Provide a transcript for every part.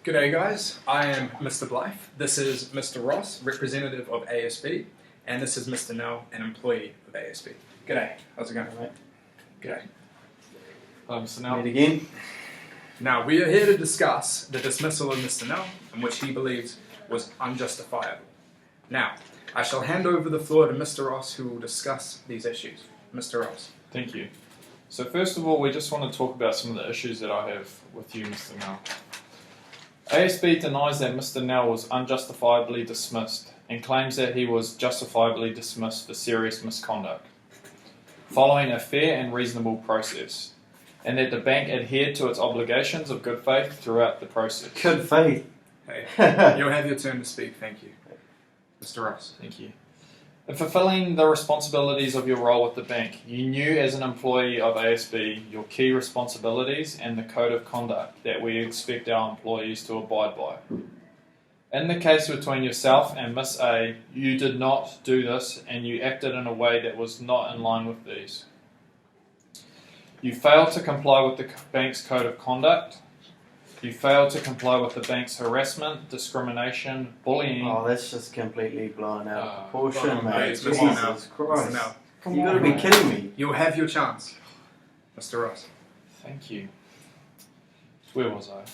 G'day guys, I am Mr. Blythe. This is Mr. Ross, representative of ASB, and this is Mr. Nell, an employee of ASB. G'day, how's it going, mate? G'day. Hello, Mr. Nell. Meet again. Now, we are here to discuss the dismissal of Mr. Nell, in which he believes was unjustifiable. Now, I shall hand over the floor to Mr. Ross, who will discuss these issues. Mr. Ross. Thank you. So first of all, we just want to talk about some of the issues that I have with you, Mr. Nell. ASB denies that Mr. Nell was unjustifiably dismissed and claims that he was justifiably dismissed for serious misconduct, following a fair and reasonable process, and that the bank adhered to its obligations of good faith throughout the process. Good faith. Hey, you'll have your turn to speak, thank you. Mr. Ross. Thank you. In fulfilling the responsibilities of your role with the bank, you knew as an employee of ASB your key responsibilities and the code of conduct that we expect our employees to abide by. In the case between yourself and Miss A, you did not do this and you acted in a way that was not in line with these. You failed to comply with the bank's code of conduct. You failed to comply with the bank's harassment, discrimination, bullying. Oh, that's just completely blown out of proportion, mate. Mr. Jesus Nell. Christ. Mr. Nell. You gotta be kidding me. You'll have your chance. Mr. Ross. Thank you. Where was I?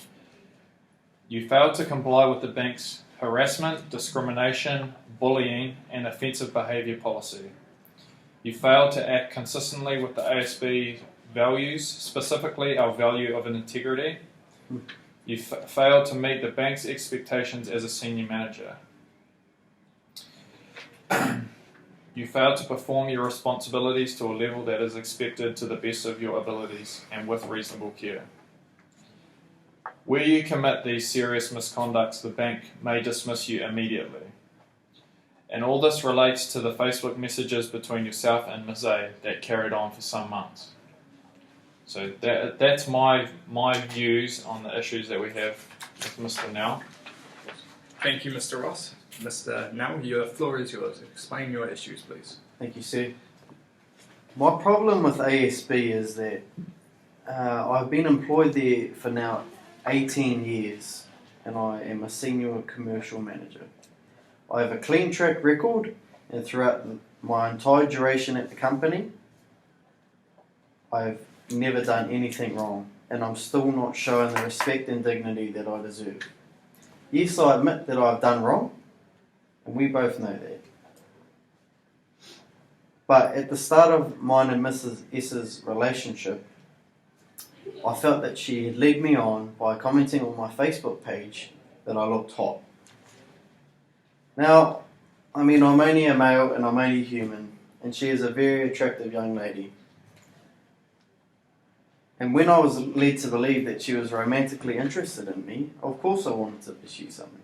You failed to comply with the bank's harassment, discrimination, bullying, and offensive behaviour policy. You failed to act consistently with the ASB values, specifically our value of integrity. You failed to meet the bank's expectations as a senior manager. You failed to perform your responsibilities to a level that is expected to the best of your abilities and with reasonable care. Where you commit these serious misconducts, the bank may dismiss you immediately. And all this relates to the Facebook messages between yourself and Ms. A that carried on for some months. So that's my views on the issues that we have with Mr. Nell. Thank you, Mr. Ross. Mr. Nell, your floor is yours. Explain your issues, please. Thank you, sir. My problem with ASB is that I've been employed there for now 18 years and I am a senior commercial manager. I have a clean track record, and throughout my entire duration at the company, I've never done anything wrong, and I'm still not showing the respect and dignity that I deserve. Yes, I admit that I've done wrong, and we both know that. But at the start of mine and Mrs. S's relationship, I felt that she had led me on by commenting on my Facebook page that I looked hot. Now, I'm only a male and I'm only human, and she is a very attractive young lady. And when I was led to believe that she was romantically interested in me, of course I wanted to pursue something.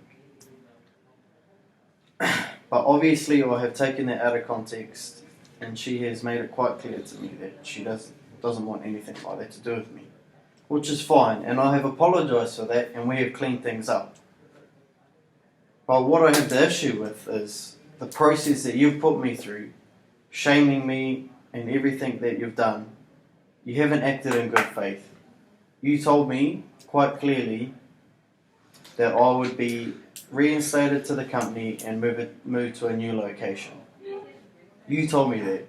But obviously I have taken that out of context, and she has made it quite clear to me that she doesn't want anything like that to do with me. Which is fine, and I have apologised for that, and we have cleaned things up. But what I have the issue with is the process that you've put me through, shaming me and everything that you've done. You haven't acted in good faith. You told me quite clearly that I would be reinstated to the company and move to a new location. You told me that.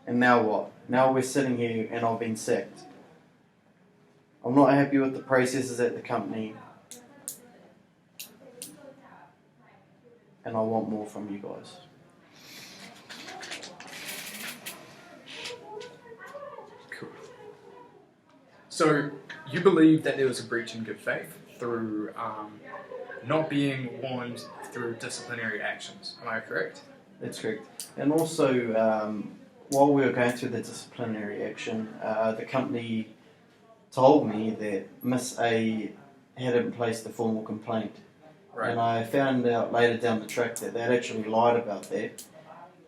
And now what? Now we're sitting here and I've been sacked. I'm not happy with the processes at the company. And I want more from you guys. Cool. So, you believe that there was a breach in good faith through not being warned through disciplinary actions. Am I correct? That's correct. And also, while we were going through the disciplinary action, the company told me that Miss A hadn't placed a formal complaint. Right. And I found out later down the track that they'd actually lied about that,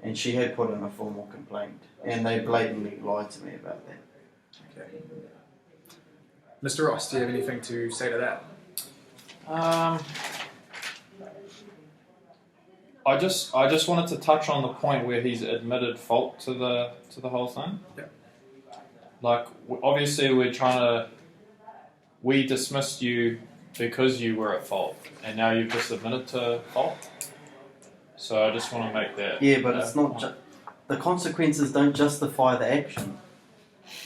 and she had put in a formal complaint, and they blatantly lied to me about that. Okay. Mr. Ross, do you have anything to say to that? I just wanted to touch on the point where he's admitted fault to the whole thing. Yeah. Like, obviously we're trying to we dismissed you because you were at fault, and now you've just admitted to fault. So I just want to make that. Yeah, but it's not. The consequences don't justify the action.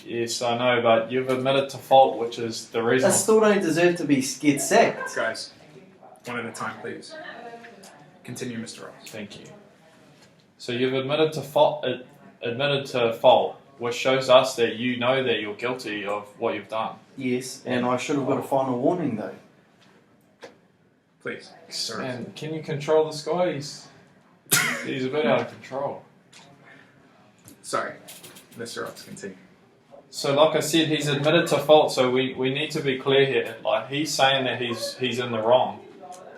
Yes, I know, but you've admitted to fault, which is the reason. I still don't deserve to get sacked. Guys, one at a time, please. Continue, Mr. Ross. Thank you. So you've admitted to fault. Admitted to fault, which shows us that you know that you're guilty of what you've done. Yes, and I should have got a final warning though. Please, sir. And can you control this guy? He's a bit out of control. Sorry, Mr. Ross, continue. So, like I said, he's admitted to fault. So we need to be clear here. Like he's saying that he's in the wrong,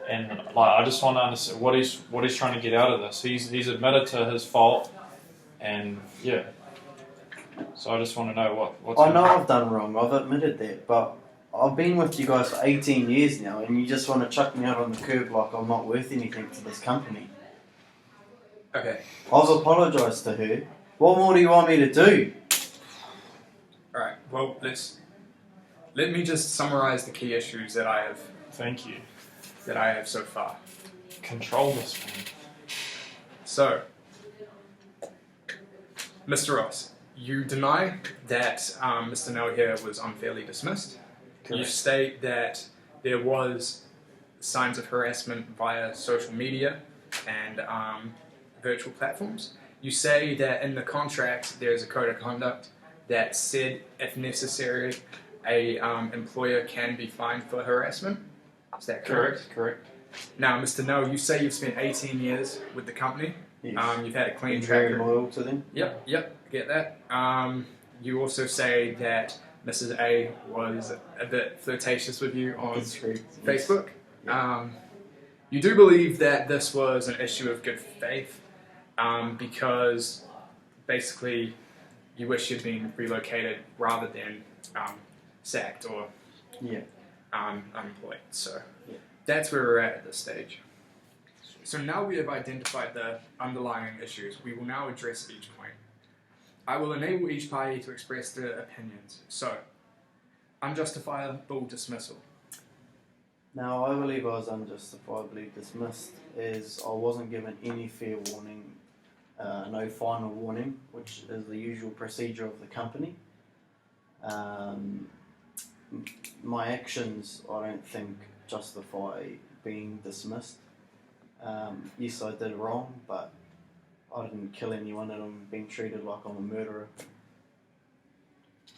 and like I just want to understand what he's trying to get out of this. He's admitted to his fault, and yeah. So I just want to know what's. I know I've done wrong. I've admitted that, but I've been with you guys for 18 years now, and you just want to chuck me out on the curb like I'm not worth anything to this company. Okay. I've apologised to her. What more do you want me to do? Alright, well, let me just summarize the key issues that I have Thank you. So far. Control this one. So, Mr. Ross, you deny that Mr. Nell here was unfairly dismissed. Correct. You state that there was signs of harassment via social media and virtual platforms. You say that in the contract there's a code of conduct that said, if necessary, a employer can be fined for harassment. Is that correct? Correct. Now, Mr. Nell, you say you've spent 18 years with the company. Yes. You've had a clean Been track very record. loyal to them. Yep, get that. You also say that Mrs. A was a bit flirtatious with you on That's correct. Facebook. Yeah. You do believe that this was an issue of good faith because basically you wish you'd been relocated rather than sacked or Yeah. unemployed. So Yeah. that's where we're at this stage. So now we have identified the underlying issues, we will now address each point. I will enable each party to express their opinions. So, unjustifiable dismissal. Now, I believe I was unjustifiably dismissed as I wasn't given any fair warning, no final warning, which is the usual procedure of the company. My actions, I don't think, justify being dismissed. Yes, I did wrong, but I didn't kill anyone and I'm being treated like I'm a murderer.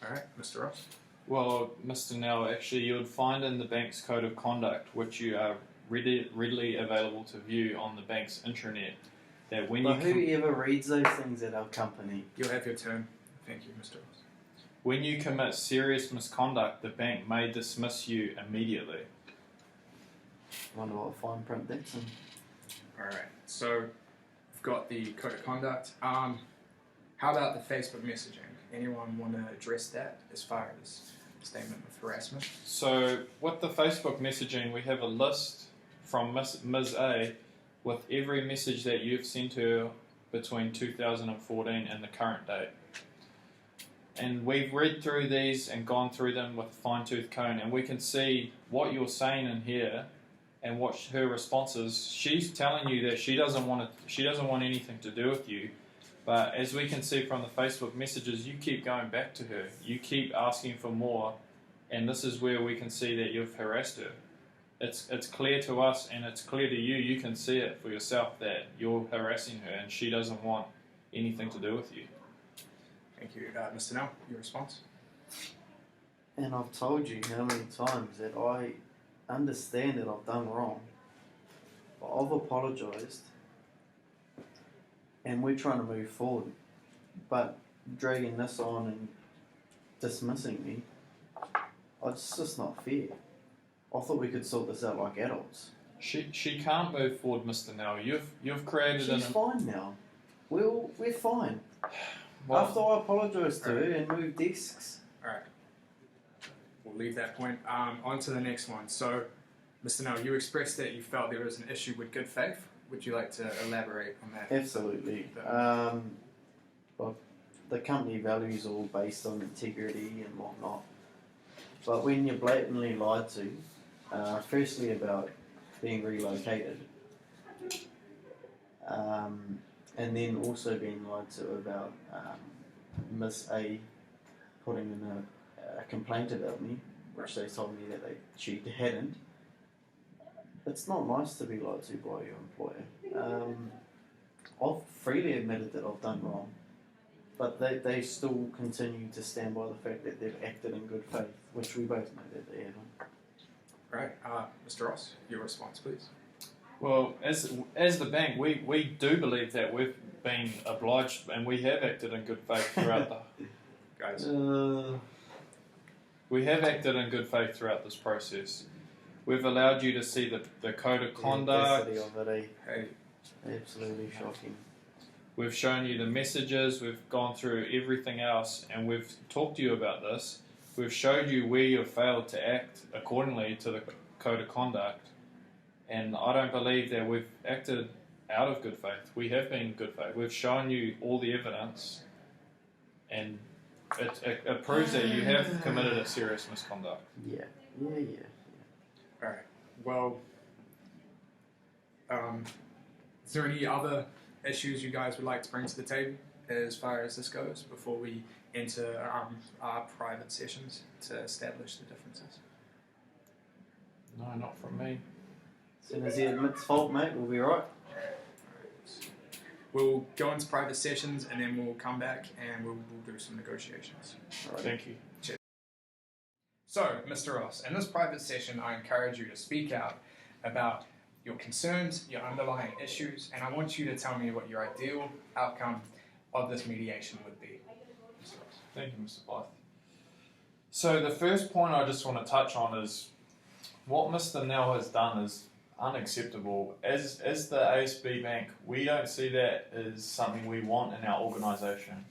Alright, Mr. Ross. Well, Mr. Nell, actually, you would find in the bank's code of conduct, which you are readily available to view on the bank's intranet, that when But whoever reads those things at our company? You'll have your turn. Thank you, Mr. Ross. when you commit serious misconduct, the bank may dismiss you immediately. I wonder what fine print that's in. Alright, so we've got the code of conduct. How about the Facebook messaging? Anyone want to address that as far as statement of harassment? So with the Facebook messaging, we have a list from Ms. A with every message that you've sent her between 2014 and the current date. And we've read through these and gone through them with a fine-tooth comb, and we can see what you're saying in here and what her response is. She's telling you that she doesn't want anything to do with you. But as we can see from the Facebook messages, you keep going back to her. You keep asking for more, and this is where we can see that you've harassed her. It's clear to us, and it's clear to you. You can see it for yourself that you're harassing her, and she doesn't want anything to do with you. Thank you. Mr. Nell, your response? And I've told you how many times that I understand that I've done wrong, but I've apologised. And we're trying to move forward, but dragging this on and dismissing me, it's just not fair. I thought we could sort this out like adults. She can't move forward, Mr. Nell. You've created She's fine now. We're fine. Well, After I apologised to her and moved desks. Alright. We'll leave that point. On to the next one. So, Mr. Nell, you expressed that you felt there was an issue with good faith. Would you like to elaborate on that? Absolutely. Well, the company values are all based on integrity and whatnot. But when you're blatantly lied to, firstly about being relocated, and then also being lied to about Miss A putting in a complaint about me, which they told me that she hadn't. It's not nice to be lied to by your employer. I've freely admitted that I've done wrong, but they still continue to stand by the fact that they've acted in good faith, which we both know that they haven't. Right, Mr. Ross, your response, please. Well, as the bank, we do believe that we've been obliged and we have acted in good faith throughout the Guys. We have acted in good faith throughout this process. We've allowed you to see the code of conduct. The audacity of it, Hey, absolutely shocking. We've shown you the messages. We've gone through everything else, and we've talked to you about this. We've showed you where you've failed to act accordingly to the code of conduct. And I don't believe that we've acted out of good faith. We have been in good faith. We've shown you all the evidence, and it proves that you have committed a serious misconduct. Yeah. alright. Well, is there any other issues you guys would like to bring to the table as far as this goes before we enter our private sessions to establish the differences? No, not from me. As soon as he admits fault, mate, we'll be right. We'll go into private sessions and then we'll come back and we'll do some negotiations. Right. Thank you. So, Mr. Ross, in this private session, I encourage you to speak out about your concerns, your underlying issues, and I want you to tell me what your ideal outcome of this mediation would be. Mr. Ross. Thank you, Mr. Blythe. So the first point I just want to touch on is what Mr. Nell has done is unacceptable. As the ASB Bank, we don't see that as something we want in our organisation.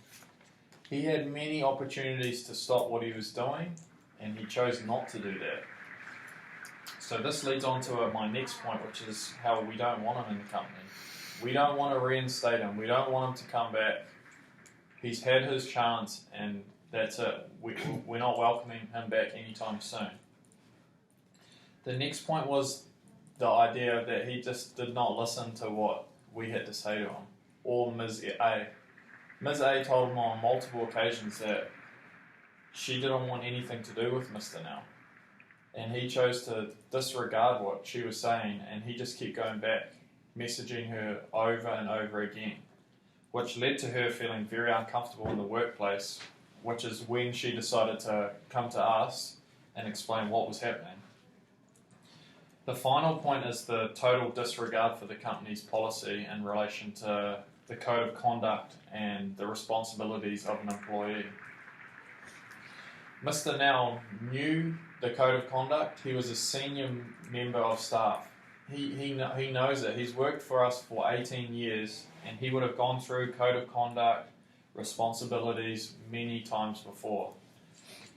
He had many opportunities to stop what he was doing, and he chose not to do that. So this leads on to my next point, which is how we don't want him in the company. We don't want to reinstate him. We don't want him to come back. He's had his chance, and that's it. We're not welcoming him back anytime soon. The next point was the idea that he just did not listen to what we had to say to him, or Ms. A. Ms. A told him on multiple occasions that she didn't want anything to do with Mr. Nell. And he chose to disregard what she was saying, and he just kept going back, messaging her over and over again, which led to her feeling very uncomfortable in the workplace, which is when she decided to come to us and explain what was happening. The final point is the total disregard for the company's policy in relation to the code of conduct and the responsibilities of an employee. Mr. Nell knew the code of conduct. He was a senior member of staff. He knows it. He's worked for us for 18 years, and he would have gone through code of conduct, responsibilities many times before.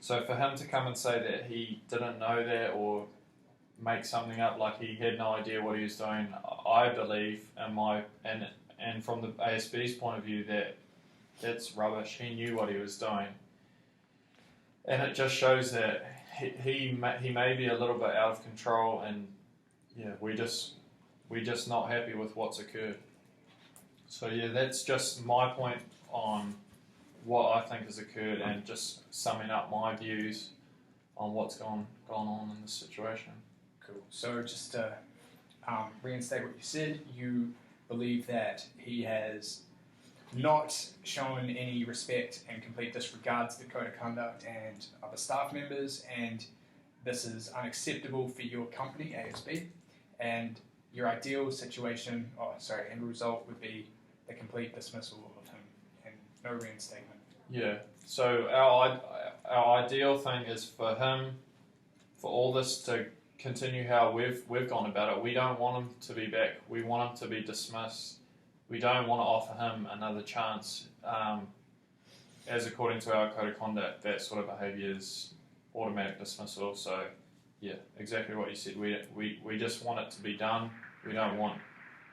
So for him to come and say that he didn't know that or make something up like he had no idea what he was doing, I believe, and from the ASB's point of view, that that's rubbish. He knew what he was doing. And it just shows that he may be a little bit out of control, and yeah, we're just not happy with what's occurred. So yeah, that's just my point on what I think has occurred, and just summing up my views on what's gone on in this situation. Cool. So just to reinstate what you said, you believe that he has not shown any respect and complete disregard to the code of conduct and other staff members, and this is unacceptable for your company, ASB, and your ideal situation, end result would be the complete dismissal of him and no reinstatement. Yeah, so our ideal thing is for him, for all this to continue how we've gone about it. We don't want him to be back. We want him to be dismissed. We don't want to offer him another chance. As according to our code of conduct, that sort of behaviour is automatic dismissal. So, yeah, exactly what you said. We just want it to be done. We don't want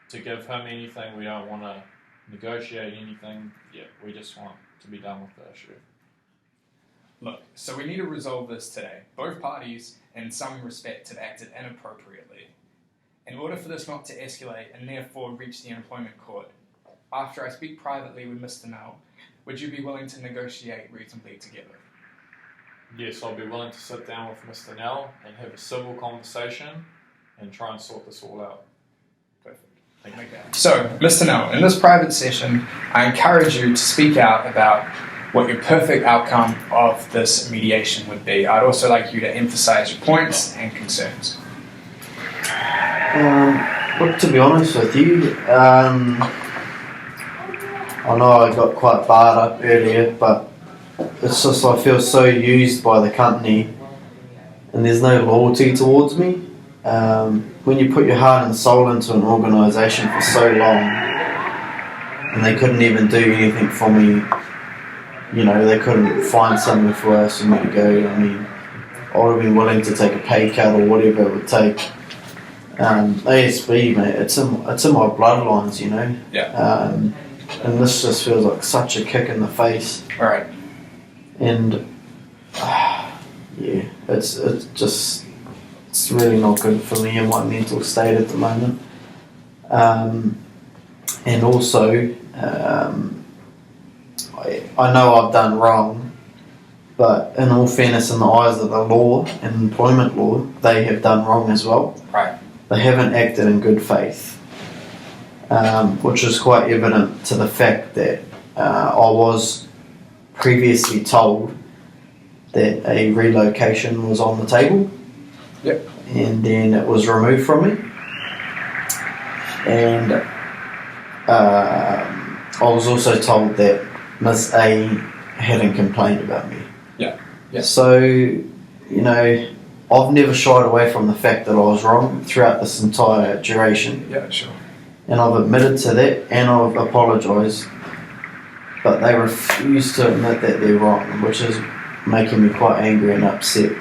to give him anything. We don't want to negotiate anything. Yeah, we just want to be done with the issue. Look, so we need to resolve this today. Both parties, in some respect, have acted inappropriately. In order for this not to escalate and therefore reach the employment court, after I speak privately with Mr. Null, would you be willing to negotiate reasonably together? Yes, I'll be willing to sit down with Mr. Nell and have a civil conversation and try and sort this all out. Perfect. So, Mr. Null, in this private session, I encourage you to speak out about what your perfect outcome of this mediation would be. I'd also like you to emphasize your points and concerns. Look, to be honest with you, I know I got quite barred up earlier, but it's just I feel so used by the company and there's no loyalty towards me. When you put your heart and soul into an organisation for so long and they couldn't even do anything for me, you know, they couldn't find somewhere for us for me to go. I mean, I would have been willing to take a pay cut or whatever it would take. ASB, mate, it's in my bloodlines, you know. Yeah. And this just feels like such a kick in the face. All right. And yeah, it's really not good for me in my mental state at the moment. And also, I know I've done wrong, but in all fairness, in the eyes of the law and employment law, they have done wrong as well. Right. They haven't acted in good faith, which is quite evident to the fact that I was previously told that a relocation was on the table. Yep. And then it was removed from me. And I was also told that Miss A hadn't complained about me. Yeah. Yeah. So, you know, I've never shied away from the fact that I was wrong throughout this entire duration. Yeah, sure. And I've admitted to that and I've apologised. But they refuse to admit that they're wrong, which is making me quite angry and upset.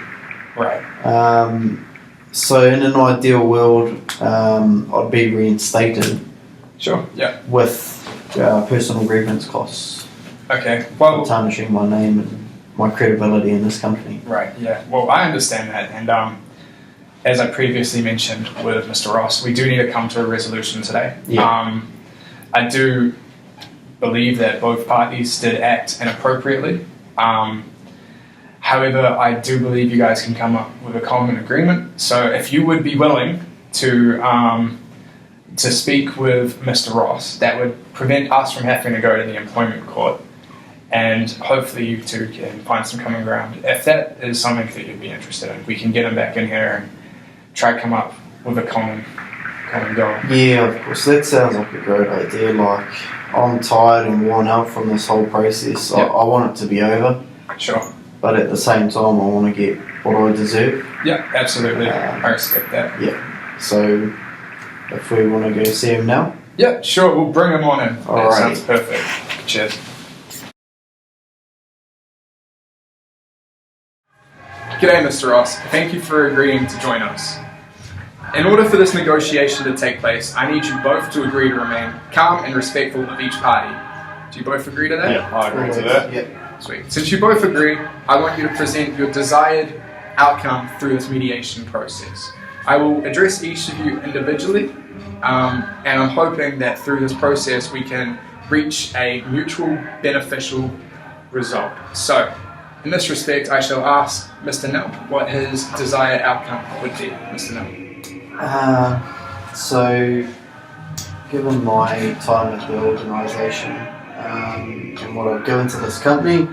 Right. So in an ideal world, I'd be reinstated. Sure. Yeah. With personal grievance costs. Okay. Well, for tarnishing my name and my credibility in this company. Right. Yeah. Well, I understand that, and as I previously mentioned with Mr. Ross, we do need to come to a resolution today. Yeah. I do believe that both parties did act inappropriately. However, I do believe you guys can come up with a common agreement. So if you would be willing to speak with Mr. Ross, that would prevent us from having to go to the employment court, and hopefully you two can find some common ground. If that is something that you'd be interested in, we can get him back in here and try to come up with a common goal. Yeah, of course. That sounds like a great idea. Like, I'm tired and worn out from this whole process. Yep. I want it to be over. Sure. But at the same time, I want to get what I deserve. Yeah, absolutely. I respect that. Yeah. So, if we want to go see him now? Yeah, sure. We'll bring him on in. That Alright. sounds perfect. Cheers. G'day, Mr. Ross. Thank you for agreeing to join us. In order for this negotiation to take place, I need you both to agree to remain calm and respectful of each party. Do you both agree to that? Yeah, I agree to that. Yeah. Sweet. Since you both agree, I want you to present your desired outcome through this mediation process. I will address each of you individually, and I'm hoping that through this process we can reach a mutual beneficial result. So, in this respect, I shall ask Mr. Null what his desired outcome would be. Mr. Null. So, given my time at the organisation and what I've given to this company,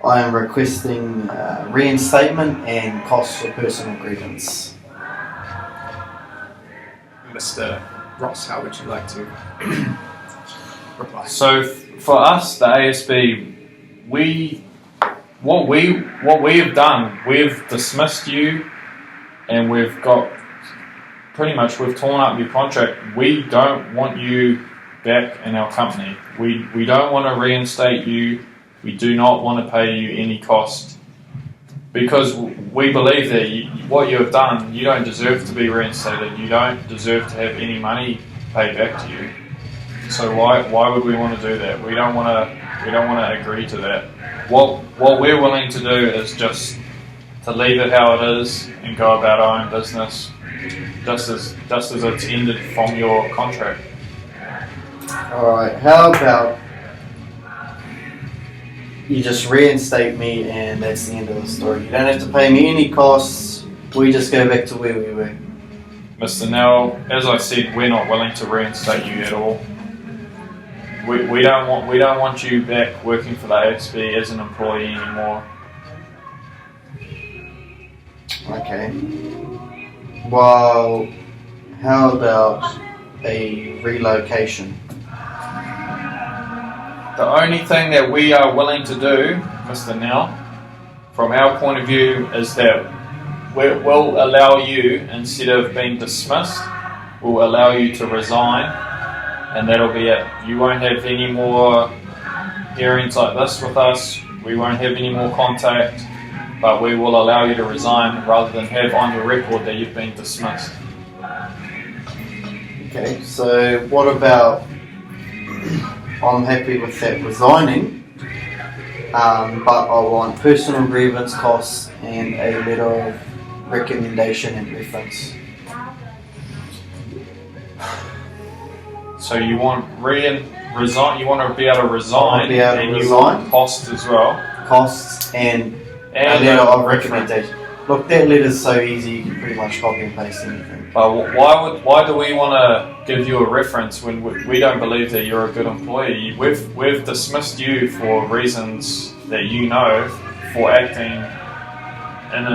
I am requesting reinstatement and costs for personal grievance. Mr. Ross, how would you like to reply? So for us, the ASB, what we have done, we've dismissed you, and we've got pretty much we've torn up your contract. We don't want you back in our company. We don't want to reinstate you. We do not want to pay you any cost, because we believe that what you have done, you don't deserve to be reinstated. You don't deserve to have any money paid back to you. So why would we want to do that? We don't want to agree to that. What we're willing to do is just to leave it how it is and go about our own business, just as it's ended from your contract. Alright, how about you just reinstate me and that's the end of the story. You don't have to pay me any costs. We just go back to where we were. Mr. Nell, as I said, we're not willing to reinstate you at all. We don't want you back working for the ASB as an employee anymore. Okay. Well, how about a relocation? The only thing that we are willing to do, Mr. Nell, from our point of view, is that we'll allow you, instead of being dismissed, we'll allow you to resign, and that'll be it. You won't have any more hearings like this with us. We won't have any more contact, but we will allow you to resign rather than have on your record that you've been dismissed. Okay, so what about I'm happy with that resigning, but I want personal grievance costs and a letter of recommendation and reference. So you want resign? You want to be able to resign, be able to and resign. You want costs as well. Costs and a letter of recommendation. Look, that letter's so easy you can pretty much copy and paste anything. But why do we want to give you a reference when we don't believe that you're a good employee? We've dismissed you for reasons that you know for acting in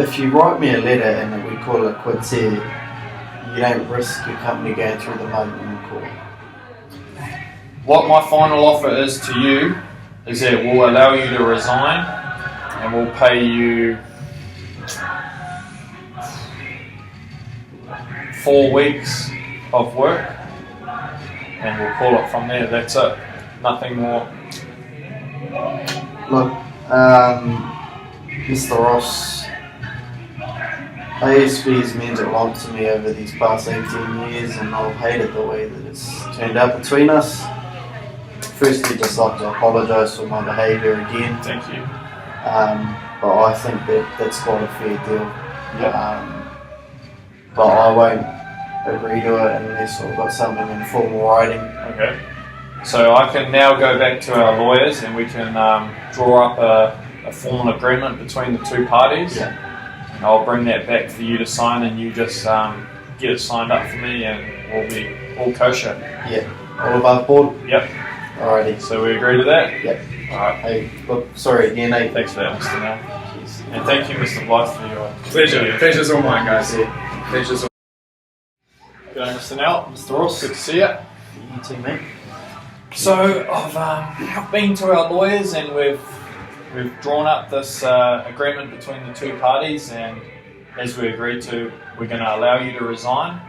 If you write me a letter and we call it quits here, you don't risk your company going through the mud in court. What my final offer is to you is that we'll allow you to resign and we'll pay you 4 weeks of work, and we'll call it from there. That's it. Nothing more. Look, Mr. Ross, ASB has meant a lot to me over these past 18 years, and I've hated the way that it's turned out between us. Firstly, just like to apologise for my behaviour again. Thank you. But I think that's not a fair deal. Yeah. But I won't agree to it unless I've got something in formal writing. Okay. So I can now go back to our lawyers and we can draw up a formal agreement between the two parties. Yeah. And I'll bring that back for you to sign, and you just get it signed up for me, and we'll be all kosher. Yeah. All above board? Yep. Alrighty. So we agree to that? Yep. Alright. Hey, look, sorry again, eh? Thanks for that, Mr. Nell. Cheers. And thank you, Mr. Blythe, for your Pleasure. Pleasure's all mine, guys. Yeah. Pleasure's all G'day, Mr. Nell. Mr. Ross. Good to see you. You too, mate. So I've been to our lawyers and we've drawn up this agreement between the two parties, and as we agreed to, we're going to allow you to resign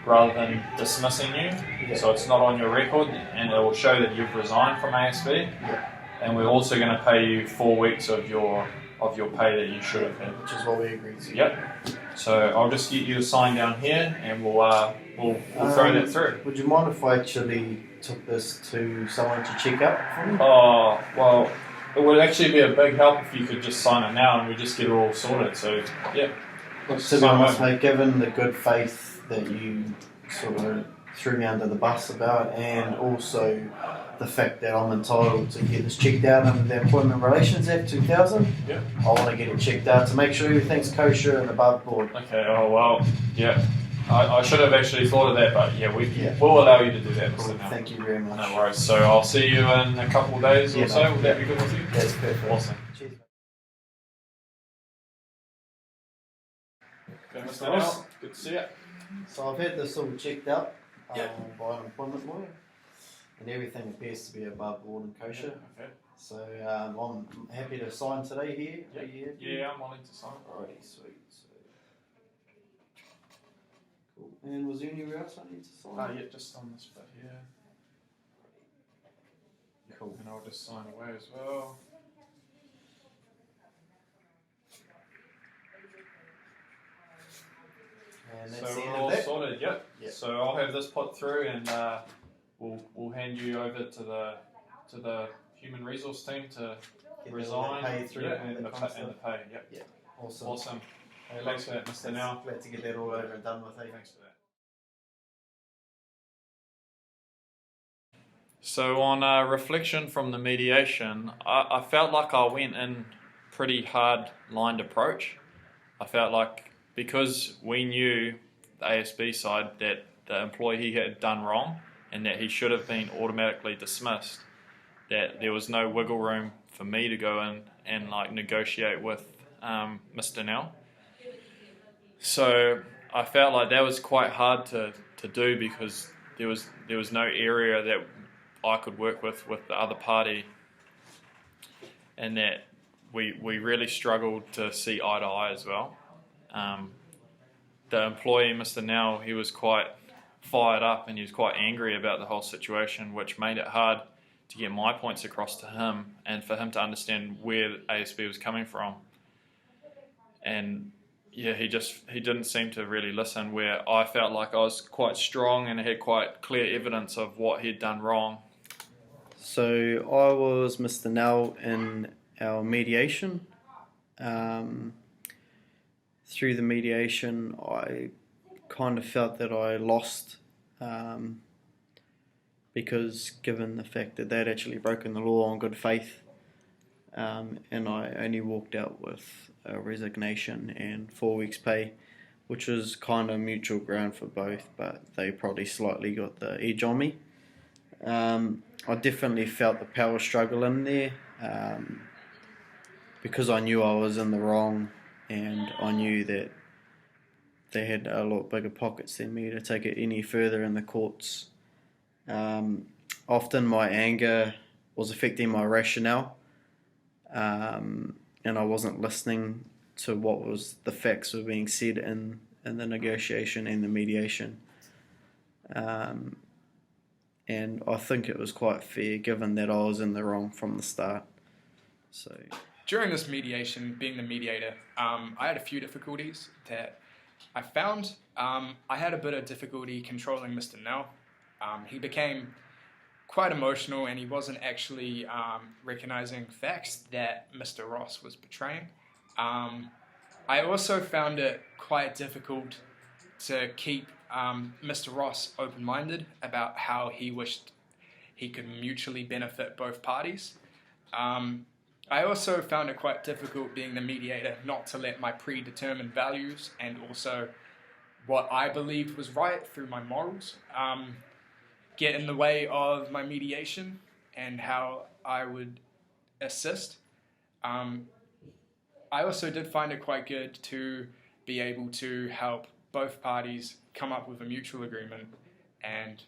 rather than dismissing you. Yeah. So it's not on your record, and it will show that you've resigned from ASB. Yeah. And we're also going to pay you 4 weeks of your pay that you should have had. Which is what we agreed to. Yep. So I'll just get you to sign down here, and we'll throw that through. Would you mind if I actually took this to someone to check out for me? Oh, well, it would actually be a big help if you could just sign it now and we just get it all sorted. So, yeah. To be honest, mate, given the good faith that you sort of threw me under the bus about, and also the fact that I'm entitled to get this checked out under the Employment Relations Act 2000, Yeah. I want to get it checked out to make sure everything's kosher and above board. Okay, oh, well, yeah. I should have actually thought of that, but yeah, Yeah. we'll allow you to do that. Cool. Mr. Nell. Thank you very much. No worries. So I'll see you in a couple of days Yeah, or so. mate. Would that be good with you? That's perfect. Awesome. Cheers, mate. Okay, Mr. Nell, good to see you. So I've had this all checked out Yeah. by an employment lawyer, and everything appears to be above board and kosher. Okay. So I'm happy to sign today here. Yeah. Are you happy? Yeah, I'm willing to sign. Alrighty, sweet. So, cool. And was there anywhere else I need to sign? Yeah, just on this bit here. Cool. And I'll just sign away as well. And So that's the we're end all of that. sorted, yep. Yep. So I'll have this put through, and we'll hand you over to the human resource team to Get resign. pay through Yeah, and the that kind of pay. And the pay. Yep. Yeah, awesome. Awesome. Hey, thanks for that, Mr. Now. Glad to get that all over and done with. Thanks for that. So on reflection from the mediation, I felt like I went in pretty hard-lined approach. I felt like because we knew the ASB side that the employee had done wrong and that he should have been automatically dismissed, that there was no wiggle room for me to go in and like negotiate with Mr. Nell. So I felt like that was quite hard to do because there was no area that I could work with the other party, and that we really struggled to see eye to eye as well. The employee, Mr. Nell, he was quite fired up and he was quite angry about the whole situation, which made it hard to get my points across to him and for him to understand where ASB was coming from. And yeah, he didn't seem to really listen, where I felt like I was quite strong and had quite clear evidence of what he'd done wrong. So I was Mr. Nell in our mediation. Through the mediation, I kind of felt that I lost because given the fact that they'd actually broken the law on good faith, and I only walked out with a resignation and 4 weeks pay, which was kind of mutual ground for both, but they probably slightly got the edge on me. I definitely felt the power struggle in there because I knew I was in the wrong, and I knew that they had a lot bigger pockets than me to take it any further in the courts. Often my anger was affecting my rationale, and I wasn't listening to what was the facts were being said in the negotiation and the mediation. And I think it was quite fair given that I was in the wrong from the start. So During this mediation, being the mediator, I had a few difficulties that I found. I had a bit of difficulty controlling Mr. Nell. He became quite emotional and he wasn't actually recognizing facts that Mr. Ross was portraying. I also found it quite difficult to keep Mr. Ross open-minded about how he wished he could mutually benefit both parties. I also found it quite difficult being the mediator not to let my predetermined values and also what I believed was right through my morals get in the way of my mediation and how I would assist. I also did find it quite good to be able to help both parties come up with a mutual agreement and